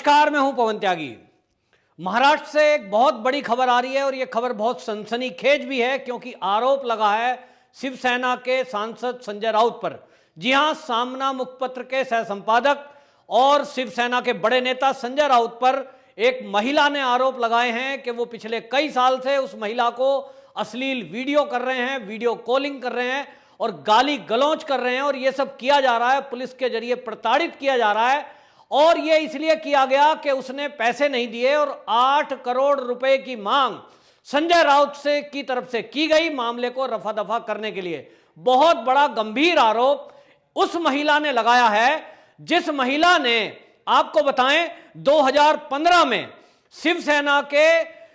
नमस्कार, मैं हूं पवन त्यागी। महाराष्ट्र से एक बहुत बड़ी खबर आ रही है और यह खबर बहुत सनसनीखेज भी है क्योंकि आरोप लगा है शिवसेना के सांसद संजय राउत पर। जी हां, सामना मुखपत्र के सह संपादक और शिवसेना के बड़े नेता संजय राउत पर एक महिला ने आरोप लगाए हैं कि वो पिछले कई साल से उस महिला को अश्लील वीडियो कर रहे हैं, वीडियो कॉलिंग कर रहे हैं और गाली गलौज कर रहे हैं और ये सब किया जा रहा है, पुलिस के जरिए प्रताड़ित किया जा रहा है। और ये इसलिए किया गया कि उसने पैसे नहीं दिए और 8 करोड़ रुपए की मांग संजय राउत से की तरफ से की गई मामले को रफा दफा करने के लिए। बहुत बड़ा गंभीर आरोप उस महिला ने लगाया है जिस महिला ने, आपको बताएं, 2015 में शिवसेना के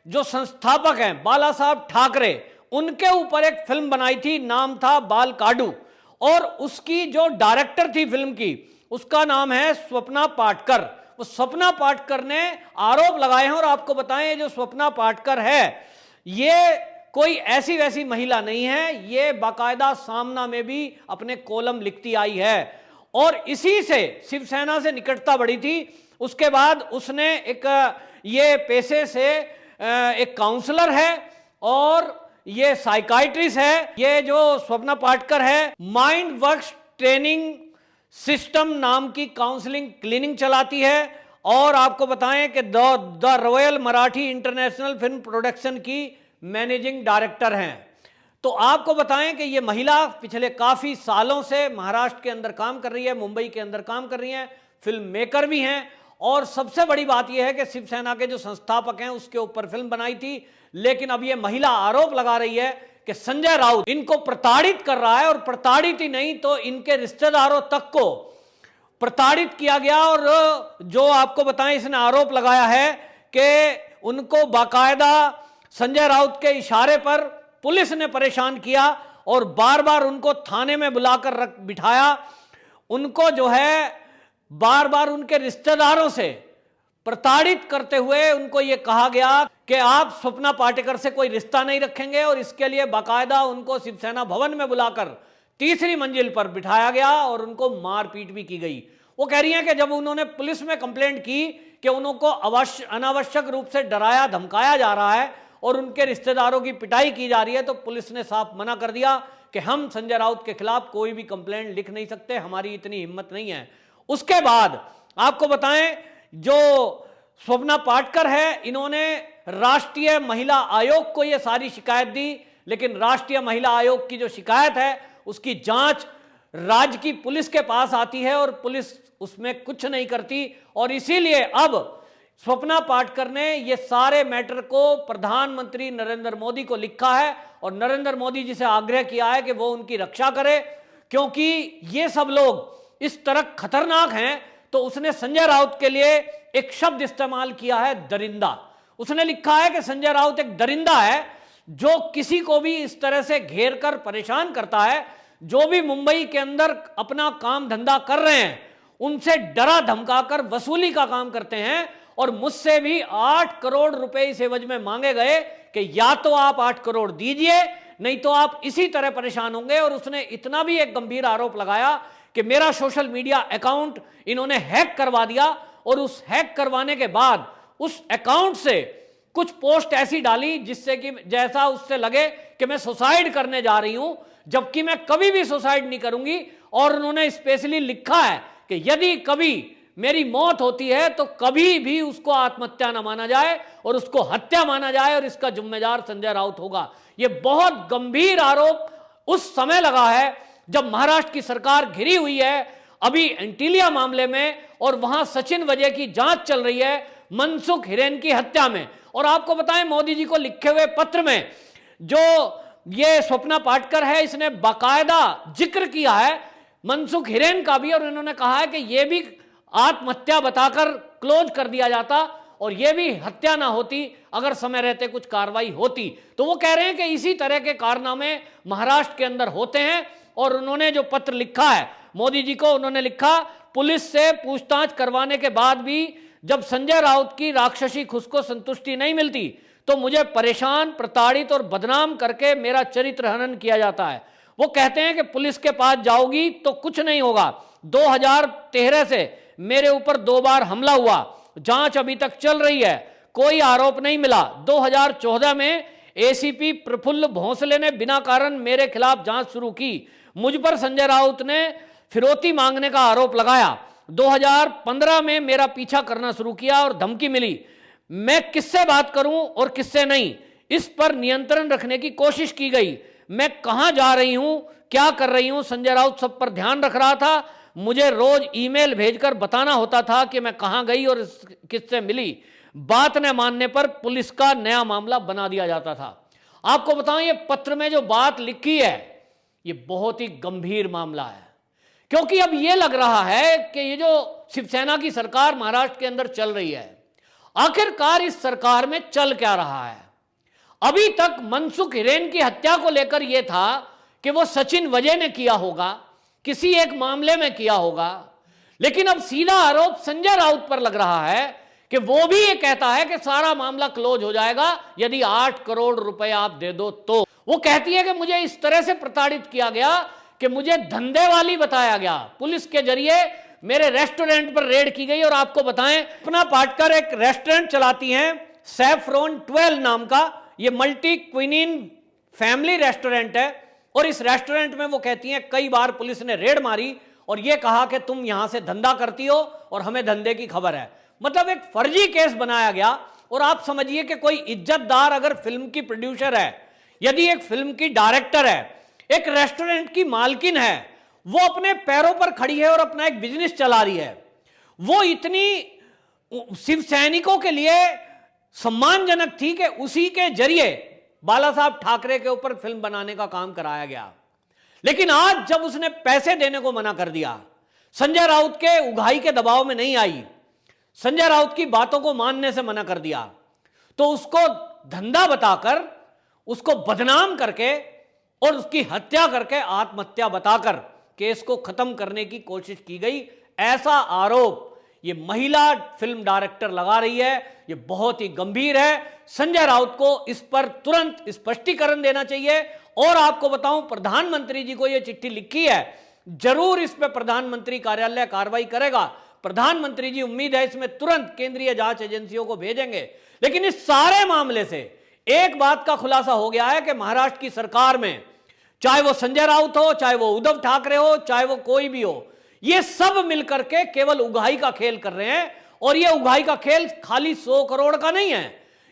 जो संस्थापक हैं बाला साहब ठाकरे, उनके ऊपर एक फिल्म बनाई थी, नाम था बाल काडू, और उसकी जो डायरेक्टर थी फिल्म की, उसका नाम है स्वप्ना पाटकर। वो स्वप्ना पाटकर ने आरोप लगाए हैं। और आपको बताएं, ये जो स्वप्ना पाटकर है ये कोई ऐसी वैसी महिला नहीं है, ये बाकायदा सामना में भी अपने कॉलम लिखती आई है और इसी से शिवसेना से निकटता बढ़ी थी। उसके बाद उसने ये पेशे से एक काउंसलर है और ये साइकाइट्रिस्ट है। ये जो स्वप्ना पाटकर है, माइंड वर्क्स ट्रेनिंग सिस्टम नाम की काउंसलिंग क्लिनिक चलाती है और आपको बताएं कि the royal Marathi international film production की मैनेजिंग डायरेक्टर हैं। तो आपको बताएं कि ये महिला पिछले काफी सालों से महाराष्ट्र के अंदर काम कर रही है, मुंबई के अंदर काम कर रही हैं, फिल्म मेकर भी हैं। और सबसे बड़ी बात यह है कि शिवसेना के जो संस्थापक हैं उसके ऊपर फिल्म बनाई थी। लेकिन अब यह महिला आरोप लगा रही है कि संजय राउत इनको प्रताड़ित कर रहा है और प्रताड़ित ही नहीं तो इनके रिश्तेदारों तक को प्रताड़ित किया गया। और जो आपको बताएं, इसने आरोप लगाया है कि उनको बाकायदा संजय राउत के इशारे पर पुलिस ने परेशान किया और बार बार उनको थाने में बुलाकर बिठाया। उनको जो है बार बार उनके रिश्तेदारों से प्रताड़ित करते हुए उनको यह कहा गया कि आप स्वप्ना पाटेकर से कोई रिश्ता नहीं रखेंगे और इसके लिए बाकायदा उनको शिवसेना भवन में बुलाकर तीसरी मंजिल पर बिठाया गया और उनको मारपीट भी की गई। वो कह रही हैं कि जब उन्होंने पुलिस में कंप्लेंट की कि उनको अनावश्यक रूप से डराया धमकाया जा रहा है और उनके रिश्तेदारों की पिटाई की जा रही है, तो पुलिस ने साफ मना कर दिया कि हम संजय राउत के खिलाफ कोई भी कंप्लेंट लिख नहीं सकते, हमारी इतनी हिम्मत नहीं है। उसके बाद आपको बताएं, जो स्वप्ना पाटकर है, इन्होंने राष्ट्रीय महिला आयोग को यह सारी शिकायत दी, लेकिन राष्ट्रीय महिला आयोग की जो शिकायत है उसकी जांच राज्य की पुलिस के पास आती है और पुलिस उसमें कुछ नहीं करती। और इसीलिए अब स्वप्ना पाटकर ने ये सारे मैटर को प्रधानमंत्री नरेंद्र मोदी को लिखा है और नरेंद्र मोदी जी से आग्रह किया है कि वो उनकी रक्षा करे, क्योंकि ये सब लोग इस तरह खतरनाक हैं। तो उसने संजय राउत के लिए एक शब्द इस्तेमाल किया है, दरिंदा। उसने लिखा है कि संजय राउत एक दरिंदा है जो किसी को भी इस तरह से घेर कर परेशान करता है। जो भी मुंबई के अंदर अपना काम धंधा कर रहे हैं उनसे डरा धमकाकर वसूली का काम करते हैं और मुझसे भी 8 करोड़ रुपए इस एवज में मांगे गए कि या तो आप 8 करोड़ दीजिए, नहीं तो आप इसी तरह परेशान होंगे। और उसने इतना भी एक गंभीर आरोप लगाया कि मेरा सोशल मीडिया अकाउंट इन्होंने हैक करवा दिया और उस हैक करवाने के बाद उस अकाउंट से कुछ पोस्ट ऐसी डाली जिससे कि जैसा उससे लगे कि मैं सुसाइड करने जा रही हूं, जबकि मैं कभी भी सुसाइड नहीं करूंगी। और उन्होंने स्पेशली लिखा है कि यदि कभी मेरी मौत होती है तो कभी भी उसको आत्महत्या ना माना जाए और उसको हत्या माना जाए और इसका जिम्मेदार संजय राउत होगा। यह बहुत गंभीर आरोप उस समय लगा है जब महाराष्ट्र की सरकार घिरी हुई है अभी एंटीलिया मामले में और वहां सचिन वजह की जांच चल रही है मनसुख हिरेन की हत्या में। और आपको बताएं, मोदी जी को लिखे हुए पत्र में जो ये स्वप्ना पाटकर है, इसने बाकायदा जिक्र किया है मनसुख हिरेन का भी और इन्होंने कहा है कि यह भी आत्महत्या बताकर क्लोज कर दिया जाता और यह भी हत्या ना होती अगर समय रहते कुछ कार्रवाई होती। तो वो कह रहे हैं कि इसी तरह के कारनामे महाराष्ट्र के अंदर होते हैं। और उन्होंने जो पत्र लिखा है मोदी जी को, उन्होंने लिखा, पुलिस से पूछताछ करवाने के बाद भी जब संजय राउत की राक्षसी खुद को संतुष्टि नहीं मिलती तो मुझे परेशान, प्रताड़ित और बदनाम करके मेरा चरित्र हनन किया जाता है। वो कहते हैं कि पुलिस के पास जाओगी तो कुछ नहीं होगा। 2013 से मेरे ऊपर 2 बार हमला हुआ जांच अभी तक चल रही है, कोई आरोप नहीं मिला। 2014 में एसीपी प्रफुल्ल भोंसले ने बिना कारण मेरे खिलाफ जांच शुरू की। मुझ पर संजय राउत ने फिरौती मांगने का आरोप लगाया। 2015 में मेरा पीछा करना शुरू किया और धमकी मिली। मैं किससे बात करूं और किससे नहीं, इस पर नियंत्रण रखने की कोशिश की गई। मैं कहां जा रही हूं, क्या कर रही हूं, संजय राउत सब पर ध्यान रख रहा था। मुझे रोज ईमेल भेजकर बताना होता था कि मैं कहां गई और किससे मिली। बात न मानने पर पुलिस का नया मामला बना दिया जाता था। आपको बताऊं, ये पत्र में जो बात लिखी है ये बहुत ही गंभीर मामला है, क्योंकि अब ये लग रहा है कि ये जो शिवसेना की सरकार महाराष्ट्र के अंदर चल रही है, आखिरकार इस सरकार में चल क्या रहा है। अभी तक मनसुख हिरेन की हत्या को लेकर यह था कि वो सचिन वजय ने किया होगा, किसी एक मामले में किया होगा, लेकिन अब सीधा आरोप संजय राउत पर लग रहा है कि वो भी ये कहता है कि सारा मामला क्लोज हो जाएगा यदि 8 करोड़ रुपए आप दे दो तो। वो कहती है कि मुझे इस तरह से प्रताड़ित किया गया कि मुझे धंधे वाली बताया गया। पुलिस के जरिए मेरे रेस्टोरेंट पर रेड की गई। और आपको बताएं, अपना पाटकर एक रेस्टोरेंट चलाती हैं सैफरॉन 12 नाम का, ये मल्टी क्विनीन फैमिली रेस्टोरेंट है। और इस रेस्टोरेंट में वो कहती हैं कई बार पुलिस ने रेड मारी और ये कहा कि तुम यहां से धंधा करती हो और हमें धंधे की खबर है। मतलब एक फर्जी केस बनाया गया। और आप समझिए कि कोई इज्जतदार अगर फिल्म की प्रोड्यूसर है, यदि एक फिल्म की डायरेक्टर है, एक रेस्टोरेंट की मालकिन है, वो अपने पैरों पर खड़ी है और अपना एक बिजनेस चला रही है, वो इतनी शिव सैनिकों के लिए सम्मानजनक थी कि उसी के जरिए बाला साहब ठाकरे के ऊपर फिल्म बनाने का काम कराया गया। लेकिन आज जब उसने पैसे देने को मना कर दिया, संजय राउत के उगाही के दबाव में नहीं आई, संजय राउत की बातों को मानने से मना कर दिया, तो उसको धंधा बताकर, उसको बदनाम करके और उसकी हत्या करके आत्महत्या बताकर केस को खत्म करने की कोशिश की गई। ऐसा आरोप ये महिला फिल्म डायरेक्टर लगा रही है, ये बहुत ही गंभीर है। संजय राउत को इस पर तुरंत स्पष्टीकरण देना चाहिए। और आपको बताऊं, प्रधानमंत्री जी को यह चिट्ठी लिखी है, जरूर इस पर प्रधानमंत्री कार्यालय कार्रवाई करेगा। प्रधानमंत्री जी उम्मीद है इसमें तुरंत केंद्रीय जांच एजेंसियों को भेजेंगे। लेकिन इस सारे मामले से एक बात का खुलासा हो गया है कि महाराष्ट्र की सरकार में, चाहे वो संजय राउत हो, चाहे वो उद्धव ठाकरे हो, चाहे वो कोई भी हो, ये सब मिलकर के केवल उगाही का खेल कर रहे हैं। और ये उगाही का खेल खाली 100 करोड़ का नहीं है,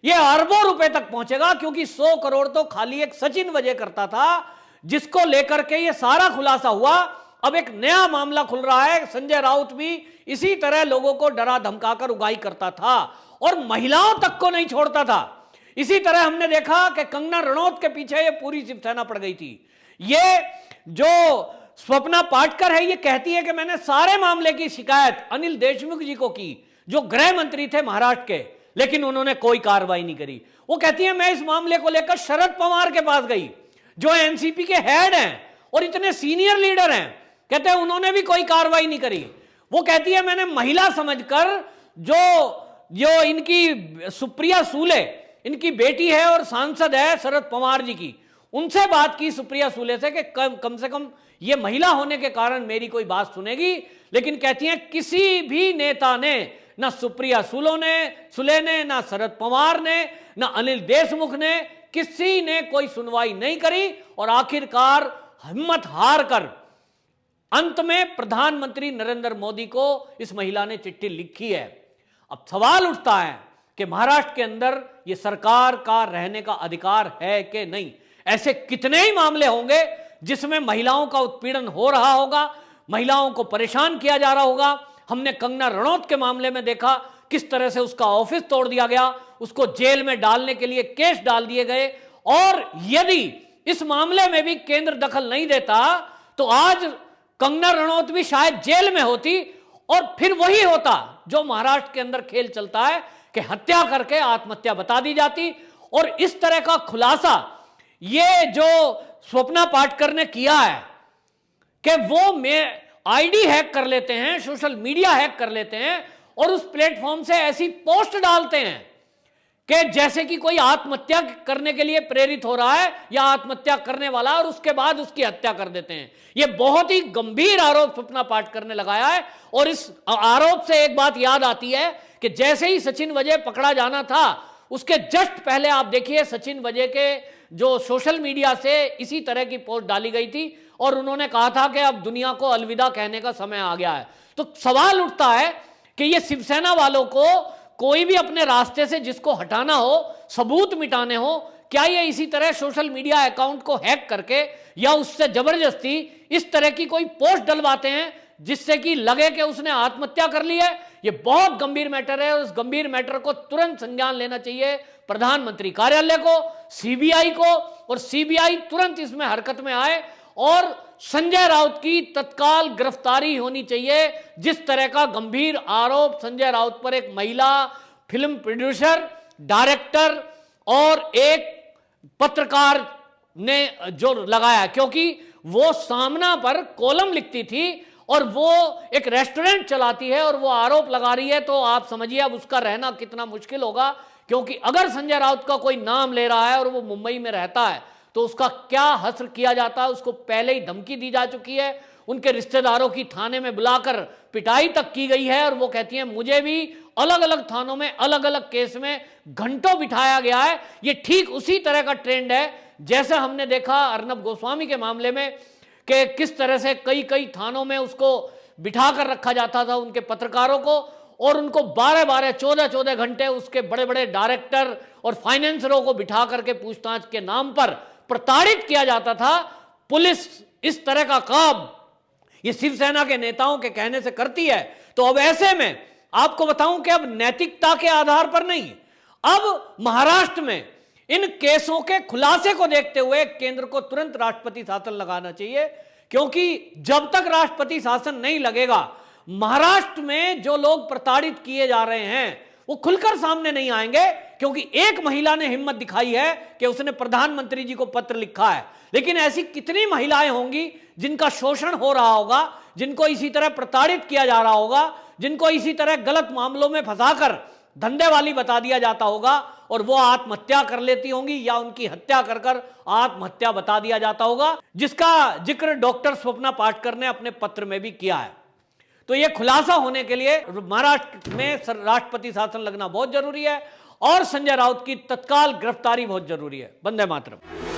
ये अरबों रुपए तक पहुंचेगा, क्योंकि 100 करोड़ तो खाली एक सचिन वजह करता था, जिसको लेकर के ये सारा खुलासा हुआ। अब एक नया मामला खुल रहा है। संजय राउत भी इसी तरह लोगों को डरा धमकाकर उगाही करता था और महिलाओं तक को नहीं छोड़ता था। इसी तरह हमने देखा कि कंगना रणौत के पीछे ये पूरी शिवसेना पड़ गई थी। ये जो स्वप्ना पाटकर है, ये कहती है कि मैंने सारे मामले की शिकायत अनिल देशमुख जी को की, जो गृह मंत्री थे महाराष्ट्र के, लेकिन उन्होंने कोई कार्रवाई नहीं करी। वो कहती है मैं इस मामले को लेकर शरद पवार के पास गई, जो एनसीपी के हेड हैं और इतने सीनियर लीडर हैं, कहते हैं उन्होंने भी कोई कार्रवाई नहीं करी। वो कहती है मैंने महिला समझकर जो इनकी सुप्रिया सूले, इनकी बेटी है और सांसद है शरद पवार जी की, उनसे बात की सुप्रिया सूले से कि कम से कम ये महिला होने के कारण मेरी कोई बात सुनेगी। लेकिन कहती हैं किसी भी नेता ने, ना सुप्रिया सूले ने, ना शरद पवार ने, ना अनिल देशमुख ने, किसी ने कोई सुनवाई नहीं करी। और आखिरकार हिम्मत हार कर अंत में प्रधानमंत्री नरेंद्र मोदी को इस महिला ने चिट्ठी लिखी है। अब सवाल उठता है कि महाराष्ट्र के अंदर यह सरकार का रहने का अधिकार है कि नहीं। ऐसे कितने ही मामले होंगे जिसमें महिलाओं का उत्पीड़न हो रहा होगा, महिलाओं को परेशान किया जा रहा होगा। हमने कंगना रणौत के मामले में देखा किस तरह से उसका ऑफिस तोड़ दिया गया, उसको जेल में डालने के लिए केस डाल दिए गए। और यदि इस मामले में भी केंद्र दखल नहीं देता तो आज कंगना रणौत भी शायद जेल में होती और फिर वही होता जो महाराष्ट्र के अंदर खेल चलता है कि हत्या करके आत्महत्या बता दी जाती। और इस तरह का खुलासा ये जो स्वप्ना पाटकर ने किया है कि वो आईडी हैक कर लेते हैं, सोशल मीडिया हैक कर लेते हैं और उस प्लेटफॉर्म से ऐसी पोस्ट डालते हैं कि जैसे कि कोई आत्महत्या करने के लिए प्रेरित हो रहा है या आत्महत्या करने वाला और उसके बाद उसकी हत्या कर देते हैं। यह बहुत ही गंभीर आरोप स्वप्ना पाठकर ने लगाया है। और इस आरोप से एक बात याद आती है कि जैसे ही सचिन वजह पकड़ा जाना था, उसके जस्ट पहले आप देखिए सचिन वजह के जो सोशल मीडिया से इसी तरह की पोस्ट डाली गई थी और उन्होंने कहा था कि अब दुनिया को अलविदा कहने का समय आ गया है। तो सवाल उठता है कि ये शिवसेना वालों को कोई भी अपने रास्ते से जिसको हटाना हो, सबूत मिटाने हो, क्या ये इसी तरह सोशल मीडिया अकाउंट को हैक करके या उससे जबरदस्ती इस तरह की कोई पोस्ट डलवाते हैं जिससे कि लगे कि उसने आत्महत्या कर ली है? ये बहुत गंभीर मैटर है और उस गंभीर मैटर को तुरंत संज्ञान लेना चाहिए प्रधानमंत्री कार्यालय को, सीबीआई को, और सीबीआई तुरंत इसमें हरकत में आए और संजय राउत की तत्काल गिरफ्तारी होनी चाहिए। जिस तरह का गंभीर आरोप संजय राउत पर एक महिला फिल्म प्रोड्यूसर, डायरेक्टर और एक पत्रकार ने जो लगाया, क्योंकि वो सामना पर कॉलम लिखती थी और वो एक रेस्टोरेंट चलाती है और वो आरोप लगा रही है, तो आप समझिए अब उसका रहना कितना मुश्किल होगा। क्योंकि अगर संजय राउत का कोई नाम ले रहा है और वो मुंबई में रहता है तो उसका क्या हश्र किया जाता है। उसको पहले ही धमकी दी जा चुकी है, उनके रिश्तेदारों की थाने में बुलाकर पिटाई तक की गई है और वो कहती हैं मुझे भी अलग अलग थानों में अलग अलग केस में घंटों बिठाया गया है। ये ठीक उसी तरह का ट्रेंड है जैसे हमने देखा अर्नब गोस्वामी के मामले में कि किस तरह से कई कई थानों में उसको बिठा कर रखा जाता था, उनके पत्रकारों को, और उनको 12-12, 14-14 घंटे उसके बड़े बड़े डायरेक्टर और फाइनेंसरों को बिठा करके पूछताछ के नाम पर प्रताड़ित किया जाता था। पुलिस इस तरह का काम ये शिवसेना के नेताओं के कहने से करती है। तो अब ऐसे में आपको बताऊं कि अब नैतिकता के आधार पर नहीं, अब महाराष्ट्र में इन केसों के खुलासे को देखते हुए केंद्र को तुरंत राष्ट्रपति शासन लगाना चाहिए, क्योंकि जब तक राष्ट्रपति शासन नहीं लगेगा महाराष्ट्र में जो लोग प्रताड़ित किए जा रहे हैं वो खुलकर सामने नहीं आएंगे। क्योंकि एक महिला ने हिम्मत दिखाई है कि उसने प्रधानमंत्री जी को पत्र लिखा है, लेकिन ऐसी कितनी महिलाएं होंगी जिनका शोषण हो रहा होगा, जिनको इसी तरह प्रताड़ित किया जा रहा होगा, जिनको इसी तरह गलत मामलों में फंसाकर धंधे वाली बता दिया जाता होगा और वो आत्महत्या कर लेती होंगी या उनकी हत्या कर कर आत्महत्या बता दिया जाता होगा, जिसका जिक्र डॉक्टर स्वप्ना पाठकर ने अपने पत्र में भी किया है। तो ये खुलासा होने के लिए महाराष्ट्र में राष्ट्रपति शासन लगना बहुत जरूरी है और संजय राउत की तत्काल गिरफ्तारी बहुत जरूरी है। वंदे मातरम।